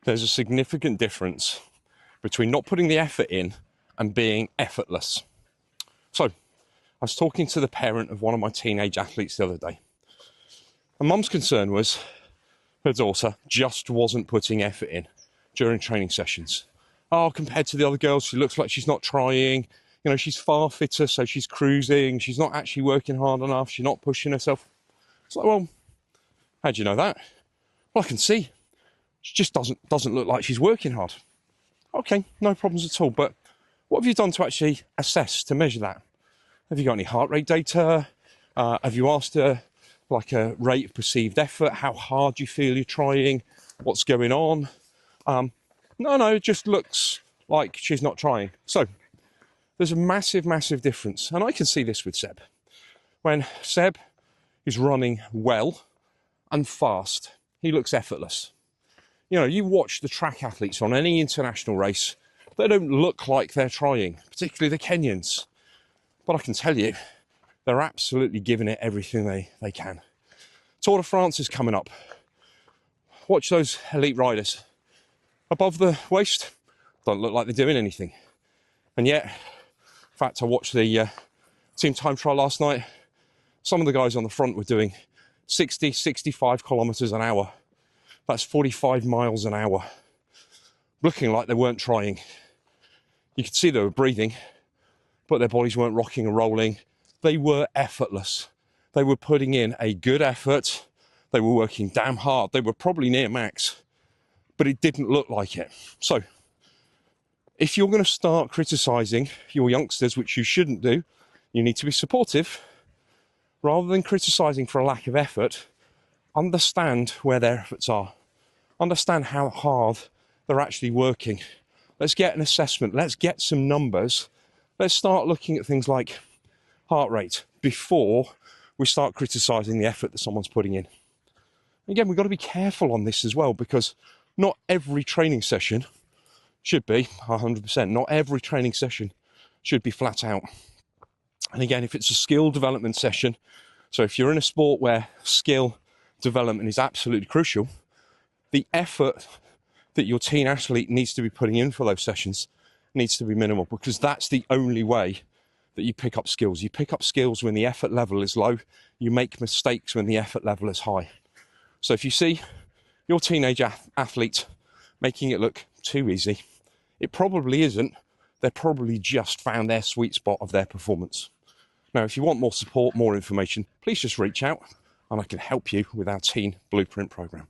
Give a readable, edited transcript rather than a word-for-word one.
There's a significant difference between not putting the effort in and being effortless. So, I was talking to the parent of one of my teenage athletes the other day. And mum's concern was her daughter just wasn't putting effort in during training sessions. Oh, compared to the other girls, she looks like she's not trying. You know, she's far fitter, so she's cruising. She's not actually working hard enough. She's not pushing herself. It's like, well, how do you know that? Well, I can see. She just doesn't look like she's working hard. Okay, no problems at all. But what have you done to actually assess, to measure that? Have you got any heart rate data? Have you asked her like a rate of perceived effort, how hard you feel you're trying, what's going on? No, it just looks like she's not trying. So there's a massive, massive difference. And I can see this with Seb. When Seb is running well and fast, he looks effortless. You know, you watch the track athletes on any international race, they don't look like they're trying, particularly the Kenyans. But I can tell you, they're absolutely giving it everything they can. Tour de France is coming up. Watch those elite riders. Above the waist, don't look like they're doing anything. And yet, in fact, I watched the team time trial last night. Some of the guys on the front were doing 60, 65 kilometers an hour. That's 45 miles an hour. Looking like they weren't trying. You could see they were breathing, but their bodies weren't rocking and rolling. They were effortless. They were putting in a good effort. They were working damn hard. They were probably near max, but it didn't look like it. So if you're going to start criticizing your youngsters, which you shouldn't do, you need to be supportive. Rather than criticizing for a lack of effort, understand where their efforts are. Understand how hard they're actually working. Let's get an assessment. Let's get some numbers. Let's start looking at things like heart rate before we start criticizing the effort that someone's putting in. Again, we've got to be careful on this as well, because not every training session should be 100%. Not every training session should be flat out. And again, if it's a skill development session, so if you're in a sport where skill development is absolutely crucial, the effort that your teen athlete needs to be putting in for those sessions needs to be minimal, because that's the only way that you pick up skills. You pick up skills when the effort level is low. You make mistakes when the effort level is high. So if you see your teenage athlete making it look too easy, it probably isn't. They're probably just found their sweet spot of their performance. Now, if you want more support, more information, please just reach out and I can help you with our Teen Blueprint program.